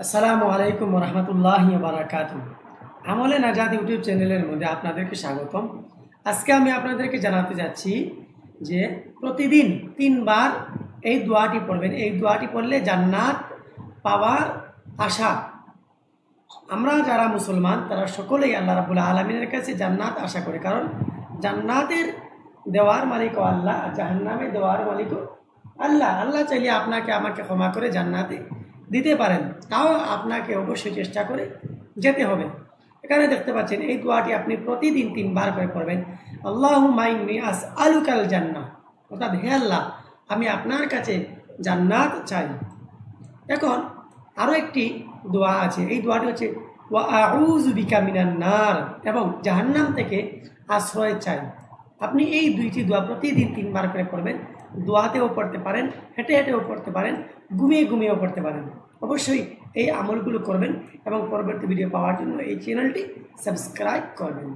আসসালামু আলাইকুম রহমতুল্লাহি বারাকাতুহু। আমলে নাজাত ইউটিউব চ্যানেলের মধ্যে আপনাদেরকে স্বাগতম। আজকে আমি আপনাদেরকে জানাতে যাচ্ছি যে প্রতিদিন 3 বার এই দোয়াটি পড়বেন। এই দোয়াটি পড়লে জান্নাত পাওয়ার আশা। আমরা যারা মুসলমান তারা সকলেই আল্লাহ রাব্বুল আলামিনের কাছে জান্নাত আশা করে, কারণ জান্নাতের দেওয়ার মালিকও আল্লাহ, জাহান্নামে দেওয়ার মালিকও আল্লাহ। আল্লাহ চাইলে আপনাকে আমাকে ক্ষমা করে জান্নাতে দিতে পারেন, তাও আপনাকে অবশ্যই চেষ্টা করে যেতে হবে। এখানে দেখতে পাচ্ছেন এই দোয়াটি আপনি প্রতিদিন 3 বার করে পড়বেন। আল্লাহুম্মা ইন্নী আসআলুকাল জান্নাহ, অর্থাৎ হে আল্লাহ আমি আপনার কাছে জান্নাত চাই। এখন আরও একটি দোয়া আছে, এই দোয়াটি হচ্ছে ওয়া আউযু বিকা মিনান নার, এবং জাহান্নাম থেকে আশ্রয় চাই। আপনি এই দুইটি দোয়া প্রতিদিন 3 বার করে পড়বেন। দোয়াতেও পড়তে পারেন, হেঁটে হেঁটেও পড়তে পারেন, ঘুমিয়ে ঘুমিয়েও পড়তে পারেন। অবশ্যই এই আমলগুলো করবেন এবং পরবর্তী ভিডিও পাওয়ার জন্য এই চ্যানেলটি সাবস্ক্রাইব করবেন।